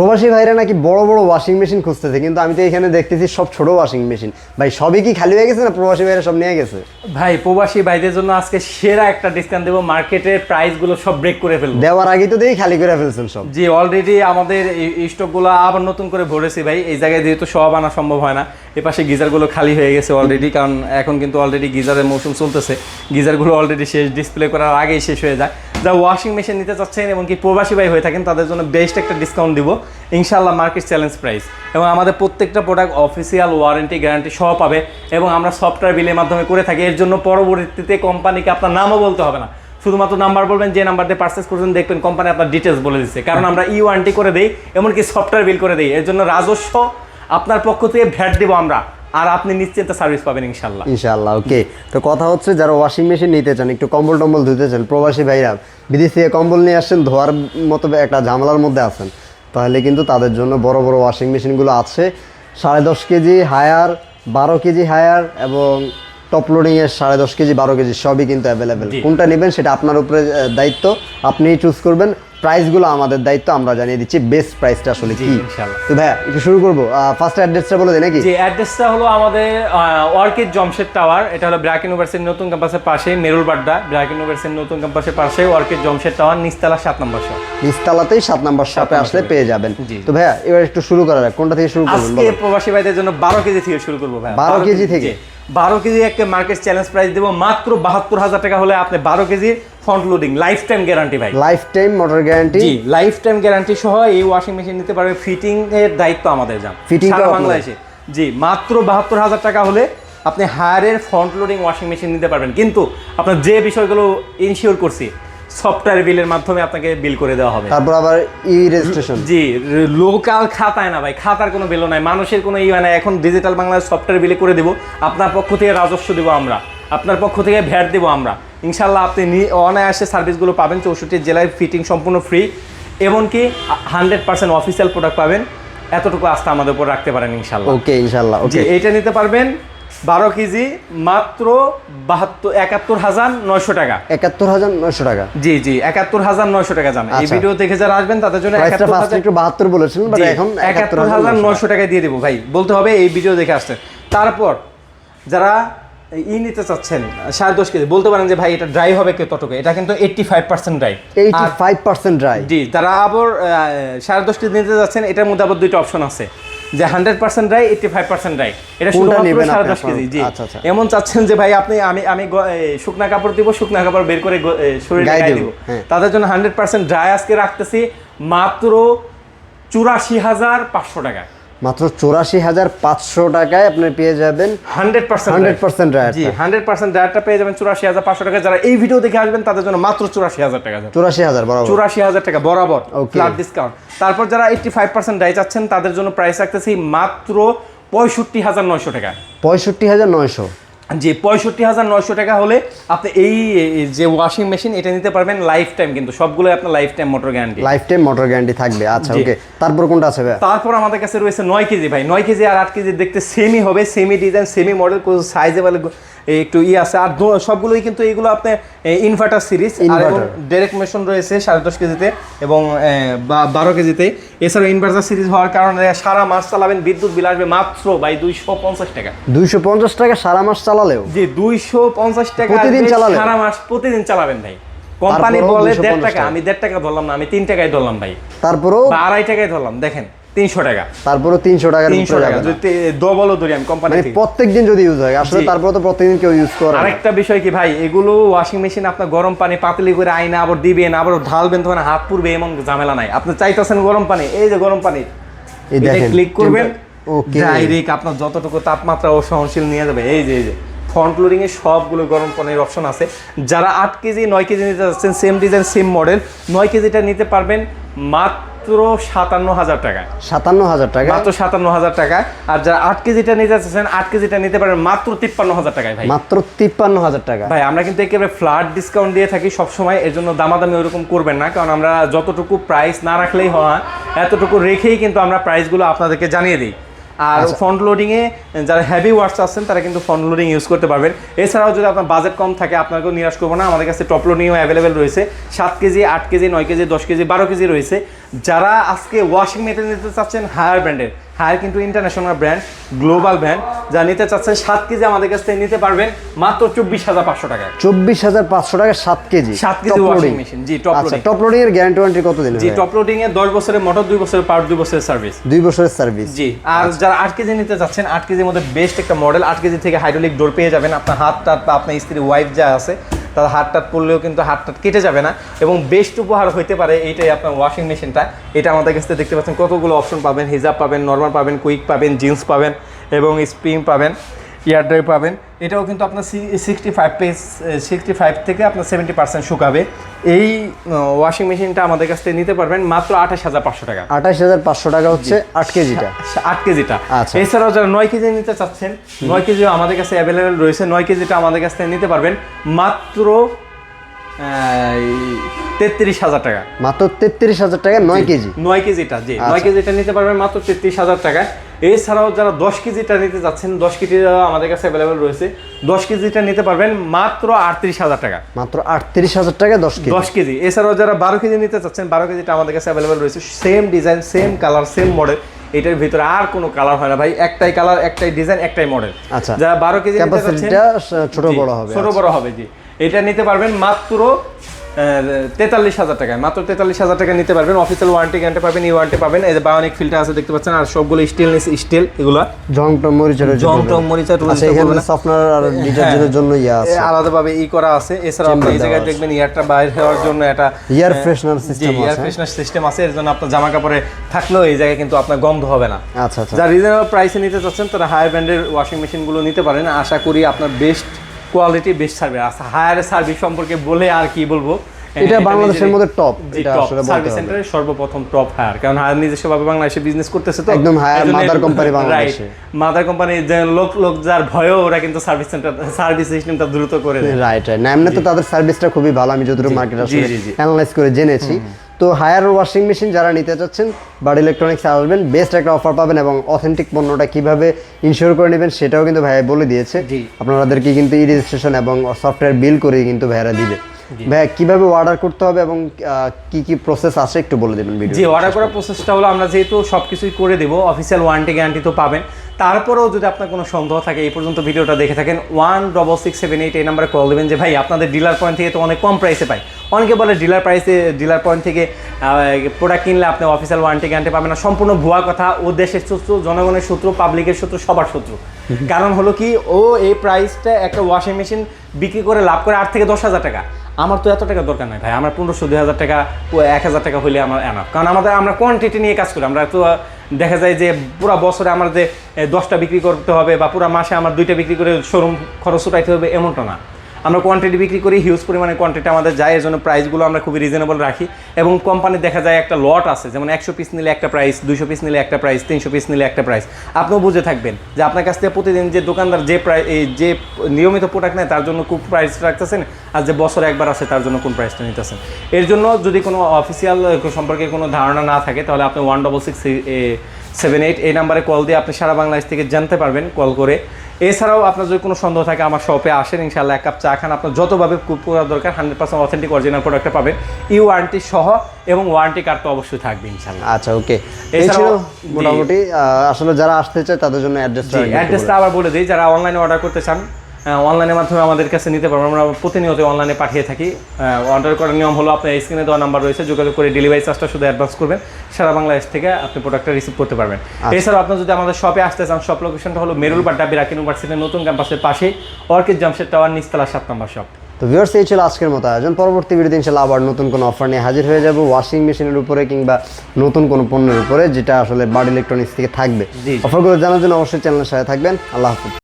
প্রবাসী ভাইরা নাকি বড় বড় ওয়াশিং মেশিন খুঁজতেছে, কিন্তু আমি তো এখানে দেখতেছি সব ছোট ওয়াশিং মেশিন। ভাই সবই কি খালি হয়ে গেছে না প্রবাসী ভাইরা সব নিয়ে গেছে? ভাই প্রবাসী ভাইদের জন্য আজকে সেরা একটা ডিসকাউন্ট দেবো, মার্কেটের প্রাইস গুলো সব ব্রেক করে ফেলবো। দেওয়ার আগেই তো দেখি খালি করে ফেলছেন সব। জি, অলরেডি আমাদের স্টক গুলো আবার নতুন করে ভরেছি ভাই। এই জায়গায় যেহেতু সব আনা সম্ভব হয় না, এপাশে গিজার গুলো খালি হয়ে গেছে অলরেডি, কারণ এখন কিন্তু অলরেডি গিজারের মৌসুম চলতেছে। গিজার গুলো অলরেডি শেষ, ডিসপ্লে করার আগেই শেষ হয়ে যায়। যা ওয়াশিং মেশিন নিতে চাচ্ছেন এবং কি প্রবাসী ভাই হয়ে থাকেন তাদের জন্য বেস্ট একটা ডিসকাউন্ট দিব ইনশাআল্লাহ, মার্কেট চ্যালেঞ্জ প্রাইস। এবং আমাদের প্রত্যেকটা প্রোডাক্ট অফিসিয়াল ওয়ারেন্টি গ্যারান্টি সহ পাবে এবং আমরা সফটওয়্যার বিলের মাধ্যমে করে থাকি। এর জন্য পরবর্তীতে কোম্পানিকে আপনার নামও বলতে হবে না, শুধুমাত্র নাম্বার বলবেন, যে নাম্বার দিয়ে পারচেস করছেন দেখবেন কোম্পানি আপনার ডিটেলস বলে দিচ্ছে, কারণ আমরা ই ওয়ারেন্টি করে দিই, এমনকি সফটওয়্যার বিল করে দিই। এর জন্য রাজস্ব আপনার পক্ষ থেকে ভ্যাট দিব আমরা, আর আপনি নিশ্চিন্তে সার্ভিস পাবেন ইনশাআল্লাহ। ইনশাআল্লাহ। ওকে, তো কথা হচ্ছে যারা ওয়াশিং মেশিন নিতে চান, একটু কম্বল টম্বল ধুতে চান, প্রবাসী ভাইরা বিদেশ থেকে কম্বল নিয়ে আসছেন, ধোয়ার মতো একটা ঝামেলার মধ্যে আছেন, তাহলে কিন্তু তাদের জন্য বড় বড় ওয়াশিং মেশিনগুলো আছে। 10.5 কেজি হায়ার, 12 কেজি হায়ার এবং টপ লোডিংয়ের 10.5 কেজি 12 কেজি সবই কিন্তু অ্যাভেলেবেল। কোনটা নেবেন সেটা আপনার উপরে দায়িত্ব, আপনিই চুজ করবেন। প্রাইসগুলো আমাদের দায়িত্ব, আমরা জানিয়ে দিচ্ছি বেস্ট প্রাইসটা আসলে কি। তো ভাইয়া একটু শুরু করবো, ফার্স্ট অ্যাড্রেসটা বলে দেয় নাকি? যে অ্যাড্রেসটা হলো আমাদের অর্কিড জমশেদ টাওয়ার, এটা হলো ব্র্যাক ইউনিভার্সিটির নতুন ক্যাম্পাসের পাশে, মেরুলবাড্ডা ব্র্যাক ইউনিভার্সিটির নতুন ক্যাম্পাসের পাশে অর্কিড জমশেদ টাওয়ার, নিচতলা 7 নম্বর শপ। নিচতলাতেই 7 নম্বর শপে আসলে পেয়ে যাবেন। তো ভাইয়া এবার একটু শুরু করা যাক, কোনটা থেকে শুরু করবেন? আজকে প্রবাসী ভাইদের জন্য 12 কেজি থেকে শুরু করবো ভাই। 12 কেজি থেকে 12 কেজি একটা মার্কেট চ্যালেঞ্জ প্রাইস দেবো মাত্র 72,000 টাকা হলে আপনি 12 KG front loading lifetime guarantee ভাই। Lifetime motor guarantee. জি, লাইফ টাইম গ্যারান্টি সহ এই ওয়াশিং মেশিন নিতে পারবে। ফিটিং এর দায়িত্ব আমাদের, যান ফিটিং সারা বাংলাদেশে। জি, মাত্র 72,000 টাকা হলে আপনি হায়ারের ফ্রন্ট লোডিং ওয়াশিং মেশিন নিতে পারবেন, কিন্তু আপনার যে বিষয়গুলো ইনশিওর করছি সফটওয়্যার বিলের মাধ্যমে আপনাকে বিল করে দেওয়া হবে। তারপর আবার ই রেজিস্ট্রেশন। জি, লোকাল খাতায় না ভাই, খাতার কোনো বিলও নাই, মানুষের কোনো ইয়ে নাই। এখন ডিজিটাল বাংলাদেশ সফটওয়্যার বিলে করে দেব, আপনার পক্ষ থেকে রাজস্ব দেব আমরা, আপনার পক্ষ থেকে ভ্যাট দেবো আমরা ইনশাল্লাহ। আপনি অনায়াসে সার্ভিসগুলো পাবেন। 64 জেলায় ফিটিং সম্পূর্ণ ফ্রি, এমনকি 100% অফিসিয়াল প্রোডাক্ট পাবেন। এতটুকু আস্থা আমাদের উপর রাখতে পারেন ইনশাল্লাহ। ওকে ইনশাল্লাহ। ওকে, এইটা নিতে পারবেন 12 কেজি মাত্র 71,900 টাকা। 71,900 টাকা। জি জি, 71,900 টাকা জানেন। এই ভিডিও দেখে যারা আসবেন তাদের জন্য 72 বলেছিলেন, বাট এখন 71,900 টাকায় দিয়ে দেবো ভাই, বলতে হবে এই ভিডিও দেখে আসছেন। তারপর যারা নিতে চাচ্ছেন 10.5 কেজি, বলতে পারেন যে ভাই এটা ড্রাই হবে কতটুকু, এটা কিন্তু 85% ড্রাই। 85% ড্রাই। জি, তারা আবার 10.5 কেজি নিতে যাচ্ছেন, এটার মধ্যে আবার দুইটা অপশন আছে, যে 100% ড্রাই, 85% ড্রাই। এটা শুধুমাত্র 10.5 কেজি। জি, এমন চাচ্ছেন যে ভাই আপনি আমি শুকনা কাপড় দিব, শুকনা কাপড় বের করে শরীরে গায়ে দিব, তাদের জন্য 100% ড্রাই আজকে রাখতেছি মাত্র 84,500 টাকা। মাত্র 84,500 টাকায় আপনি পেয়ে যাবেন 100% ড্রায়ার। জি, 100% ড্রায়ারটা পেয়ে যাবেন 84,500 টাকা। যারা এই ভিডিও দেখে আসবেন তাদের জন্য মাত্র 84,000 টাকা। 84,000 বরাবর, 84,000 টাকা বরাবর ফ্ল্যাট ডিসকাউন্ট। তারপর যারা 85% ড্রাই চাচ্ছেন তাদের জন্য প্রাইস রাখতেছি মাত্র 65,900 টাকা। 65,900। জি, 65,900 টাকা হলে আপনি এই যে ওয়াশিং মেশিন এটা নিতে পারবেন লাইফ টাইম, কিন্তু সবগুলোই আপনার life time motor guarantee. Life time motor guarantee থাকবে। আচ্ছা ওকে, তারপর কোনটা আছে ভাই? তারপর আমাদের কাছে রয়েছে 9 কেজি ভাই। 9 কেজি আর 8 কেজি দেখতে সেমই হবে, সেমি ডিজাইন, সেমি মডেল, সাইজে বলে একটু আছে। আর সবগুলোই কিন্তু এইগুলো আপনার ইনভার্টার সিরিজ, আর ডাইরেক্ট মেশিন রয়েছে 10.5 কেজিতে এবং 12 কেজিতে। এছাড়াও ইনভার্টার সিরিজ হওয়ার কারণে সারা মাস চালাবেন, বিদ্যুৎ বিল আসবে মাত্র ভাই 250 টাকা। 250 টাকা সারা মাস চালালেও? জি, 250 টাকা প্রতিদিন চালালে? সারা মাস প্রতিদিন চালাবেন ভাই। কোম্পানি বলে 1.5 টাকা, আমি 1.5 টাকা ধরলাম না, আমি 3 টাকায় ধরলাম ভাই। তারপরও 2.5 টাকায় ধরলাম, দেখেন 300 টাকা। তারপরও 300 টাকা, 300 টাকা যদি ডবলও ধরি আমি কোম্পানি থেকে। প্রত্যেকদিন যদি ইউজ হয় আসলে, তারপরে তো প্রত্যেকদিন কেউ ইউজ করে। আরেকটা বিষয় কি ভাই, এগুলো ওয়াশিং মেশিন আপনার গরম পানি পাতলি করে আইনা আবার দিবেন, আবার ঢালবেন, তখন হাত পুড়বে, এমন ঝামেলা নাই। আপনি চাইতেছেন গরম পানি, এই যে গরম পানি, এটা ক্লিক করবেন, ডাইরেক্ট আপনার যতটুকু তাপমাত্রা ও সহনশীল নিয়ে যাবে। এই যে ফ্রন্ট লোডিং এ সবগুলো গরম পানির অপশন আছে। যারা 8 কেজি 9 কেজি নিতে যাচ্ছেন, সেম ডিজাইন সেম মডেল, 9 কেজিটা নিতে পারবেন মাত্র 57,000 টাকা। 57,000 টাকা, মাত্র 57,000 টাকা। আর যারা 8 কেজিটা নিতে চাচ্ছেন, 8 কেজিটা নিতে পারবেন মাত্র 53,000 টাকায় ভাই। মাত্র 53,000 টাকা ভাই, আমরা কিন্তু একেবারে ফ্ল্যাট ডিসকাউন্ট দিয়ে থাকি সবসময়, এর জন্য দামাদামি ওরকম করবেন না, কারণ আমরা যতটুকু প্রাইস না রাখলেই হয়, এতটুকু রেখেই কিন্তু আমরা প্রাইসগুলো আপনাদেরকে জানিয়ে দিই। আর ফ্রন্ট লোডিংয়ে যারা হেভি ওয়ার্কস আছেন তারা কিন্তু ফ্রন্ট লোডিং ইউজ করতে পারবেন। এছাড়াও যদি আপনার বাজেট কম থাকে, আপনাকেও নিরাশ করবো না, আমাদের কাছে টপ লোডিংও অ্যাভেলেবেল রয়েছে। 7 KG, 8 KG, 9 KG, 10 KG, 12 KG রয়েছে। যারা আজকে ওয়াশিং মেশিন নিতে চাচ্ছেন হায়ার ব্র্যান্ডের, হায়ার কিন্তু ইন্টারন্যাশনাল ব্র্যান্ড, গ্লোবাল ব্র্যান্ড, যা নিতে চাচ্ছেন 7 কেজি আমাদের কাছ থেকে নিতে পারবেন মাত্র 24,500 টাকায়। 24,500 টাকা 7 কেজি 7 কেজি ওয়াশিং মেশিন, জি টপ আচ্ছা, লোডিং। টপ লোডিং এর গ্যারান্টি ওয়ারেন্টি কতদিন? জি টপ লোডিং এ 10 বছরের মোটর, 2 বছরের পাওয়ার, 2 বছরের সার্ভিস। 2 বছরের সার্ভিস। জি, আর যারা 8 কেজি নিতে যাচ্ছেন, 8 কেজির মধ্যে বেস্ট একটা মডেল, 8 কেজি থেকে হাইড্রোলিক ডোর পেয়ে যাবেন। আপনার হাত টাত বা আপনার স্ত্রী ওয়াইফ যা আছে তার হাত টাত পড়লেও কিন্তু হাত টাত কেটে যাবে না, এবং বেস্ট উপহার হইতে পারে এইটাই আপনার ওয়াশিং মেশিনটা। এটা আমাদের কাছে দেখতে পাচ্ছেন কতগুলো অপশন পাবেন, হিজাব পাবেন, নর্মাল পাবেন, কুইক পাবেন, জিন্স পাবেন এবং স্প্রিং পাবেন, এয়ার ড্রাই পাবেন। এটাও কিন্তু আপনার 65 থেকে আপনার 70% শুকাবে। এই ওয়াশিং মেশিনটা আমাদের কাছ থেকে নিতে পারবেন মাত্র 28,500 টাকা। 28,500 টাকা হচ্ছে 8 কেজিটা। 8 কেজিটা। আচ্ছা। এছাড়াও যারা 9 কেজি নিতে চাচ্ছেন, 9 কেজিও আমাদের কাছে অ্যাভেলেবেল রয়েছে। 9 কেজিটা আমাদের কাছ থেকে নিতে পারবেন মাত্র 33,000 টাকা। মাত্র 33,000 টাকা 9 কেজি। 9 কেজিটা, জি 9 কেজিটা নিতে পারবেন মাত্র 33,000 টাকা। এছাড়াও যারা 10 কেজিটা নিতে যাচ্ছেন, 10 কেজিটা আমাদের কাছে অ্যাভেলেবেল রয়েছে। 10 কেজিটা নিতে পারবেন মাত্র 38,000 টাকা। মাত্র 38,000 টাকা 10 কেজি। 10 কেজি। এছাড়াও যারা 12 কেজি নিতে চাচ্ছেন, 12 কেজিটা আমাদের কাছে অ্যাভেলেবেল রয়েছে। Same design, same colour, same model. এটার ভিতরে আর কোনো কালার হয় না ভাই, একটাই কালার, একটাই ডিজাইন, একটাই মডেল। আচ্ছা, যারা 12 কেজি নিতে চাচ্ছেন, ক্যাপাসিটিটা ছোট বড় হবে। ছোট বড় হবে, জি। এটা নিতে পারবেন মাত্র 43,000 টাকায়। মাত্র 43,000 টাকা নিতে পারবেন। অফিসিয়াল ওয়ারেন্টি গ্যারান্টি পাবেন, ই ওয়ারেন্টি পাবেন। এই যে বায়োনিক ফিল্টার আছে দেখতে পাচ্ছেন, আর সবগুলো স্টেনলেস স্টিল। এগুলো জং টং মরিচা আছে, এখানে সফটওয়্যার আর ডিটারজেন্টের জন্য আছে, আলাদাভাবে করা আছে। এছাড়াও আপনি এই জায়গায় দেখবেন ইয়ারটা বাইরে হওয়ার জন্য একটা এয়ার ফ্রেশনার সিস্টেম আছে। এয়ার ফ্রেশনার সিস্টেম আছে, এর জন্য আপনার জামা কাপড়ে থাকলেও এই জায়গায় কিন্তু আপনার গন্ধ হবে না। আচ্ছা আচ্ছা। যারা রিজনেবল প্রাইসে নিতে চাচ্ছেন তারা হায়ার ব্র্যান্ডের ওয়াশিং মেশিনগুলো নিতে পারেন। আশা করি আপনার best quality, best service. Hire service সম্পর্কে বলে আর কি বলবো, এটা বাংলাদেশের মধ্যে টপ। এটা আসলে সার্ভিস সেন্টারে সর্বপ্রথম টপ হায়ার, কারণ হায়ার নিজস্বভাবে বাংলাদেশে বিজনেস করতেছে, তো একদম হায়ার মাদার কোম্পানি বাংলাদেশে। মাদার কোম্পানি যে লোক যার ভয়ও ওরা কিন্তু সার্ভিস সেন্টার, সার্ভিস সিস্টেমটা দ্রুত করে দেয়। Right right. না এমনি তো তাদের সার্ভিসটা খুবই ভালো, আমি যতটুকু মার্কেট আসলে অ্যানালাইজ করে জেনেছি। তো হায়ার ওয়াশিং মেশিন যারা নিতে চাচ্ছেন, বাড ইলেকট্রনিক্সে আসবেন, বেস্ট একটা অফার পাবেন, এবং অথেন্টিক পণ্যটা কিভাবে ইনশিওর করে নেবেন সেটাও কিন্তু ভাইয়া বলে দিয়েছে। আপনাদেরকে কিন্তু ই রেজিস্ট্রেশন এবং সফটওয়্যার বিল করে কিন্তু ভাইয়ারা দিবে। ভাইয়া কিভাবে অর্ডার করতে হবে এবং কি কি প্রসেস আছে একটু বলে দেবেন ভিডিও। জি, অর্ডার করার প্রসেসটা হলো, আমরা যেহেতু সবকিছুই করে দেবো, অফিসিয়াল ওয়ারেন্টি গ্যারান্টি তো পাবেন। তারপরেও যদি আপনার কোনো সন্দেহ থাকে, এই পর্যন্ত ভিডিওটা দেখে থাকেন, 16678 এই নাম্বারে কল দেবেন যে ভাই আপনাদের ডিলার পয়েন্ট থেকে তো অনেক কম প্রাইসে পাই। অনেকে বলে ডিলার পয়েন্ট থেকে প্রোডাক্ট কিনলে আপনি অফিসিয়াল ওয়ারেন্টি গ্যারান্টি পাবেন না। সম্পূর্ণ ভুয়া কথা। ও দেশের শত্রু, জনগণের শত্রু, পাবলিকের শত্রু, সবার শত্রু। কারণ হলো কি, ও এই প্রাইসটা একটা ওয়াশিং মেশিন বিক্রি করে লাভ করে 8 থেকে 10,000 টাকা। আমার তো এত টাকা দরকার নাই ভাই, আমার 1500, 2000 টাকা, 1000 টাকা হলে আমার এনাফ। কারণ আমরা কোয়ান্টিটি নিয়ে কাজ করি। আমরা তো দেখা যায় যে পুরো বছরে আমার যে 10টা বিক্রি করতে হবে, বা পুরো মাসে আমার 2টা বিক্রি করে শোরুম খরচ উঠাইতে হবে, এমনটা না। আমরা কোয়ান্টিটি বিক্রি করি, হিউজ পরিমাণে কোয়ান্টিটি আমাদের যায়, এর জন্য প্রাইসগুলো আমরা খুবই রিজনেবল রাখি। এবং কোম্পানির দেখা যায় একটা লট আছে, যেমন 100 পিস নিলে একটা প্রাইস, 200 পিস নিলে একটা প্রাইস, 300 পিস নিলে একটা প্রাইস। আপনিও বুঝে থাকবেন যে আপনার কাছ থেকে প্রতিদিন যে দোকানদার যে নিয়মিত প্রোডাক্ট নেয় তার জন্য কোন প্রাইস রাখতেছেন, আর যে বছরে একবার আসে তার জন্য কোন প্রাইসটা নিতেছেন। এর জন্য যদি কোনো অফিসিয়াল সম্পর্কে কোনো ধারণা না থাকে, তাহলে আপনি 16678 এই নাম্বারে কল দিয়ে আপনি সারা বাংলাদেশ থেকে জানতে পারবেন কল করে। এছাড়াও আপনার যদি কোনো সন্দেহ থাকে, আমার শপে আসেন, ইনশাআল্লাহ 1 কাপ চা খান, আপনার যতভাবে পুরো দরকার 100% অথেন্টিক অরিজিনাল প্রোডাক্টটা পাবেন, ই ওয়ারেন্টি সহ, এবং ওয়ারেন্টি কার্ড তো অবশ্যই থাকবে ইনশাআল্লাহ। আচ্ছা, ওকে। এছাড়াও মোটামুটি আসলে যারা আসতে চায় তাদের জন্য অ্যাড্রেসটা আবার বলে দিই। যারা অনলাইনে অর্ডার করতে চান, অনলাইনের মাধ্যমে আমাদের কাছে নিতে পারবেন। আমরা প্রতিনিয়ত অনলাইনে পাঠিয়ে থাকি। অর্ডার করার নিয়ম হলো, আপনার স্ক্রিনে দেওয়া নাম্বার রয়েছে, যোগাযোগ করে ডেলিভারি চার্জটা শুধু অ্যাডভান্স করবেন, সারা বাংলাদেশ থেকে আপনি প্রোডাক্টটা রিসিভ করতে পারবেন। এছাড়াও আপনি যদি আমাদের শপে আসতে চান, শপ লোকেশনটা হলো মেরুলবাড্ডা, ডাব্বির ইউনিভার্সিটির নতুন ক্যাম্পাসের পাশেই, অর্কিড জামশেদ টাওয়ার, নিচতলা 7 নম্বর শপ। তো ভিউয়ার্স, এই ছিল আজকের মতো আয়োজন। পরবর্তী ভিডিওতে ইনশাআল্লাহ আবার নতুন কোনো অফার নিয়ে হাজির হয়ে যাব, ওয়াশিং মেশিনের উপরে কিংবা নতুন কোনো পণ্যের উপরে, যেটা আসলে বাড ইলেকট্রনিক্স থেকে থাকবে। অফারগুলো জানার জন্য অবশ্যই চ্যানেলের সাথে থাকবেন। আল্লাহ হাফেজ।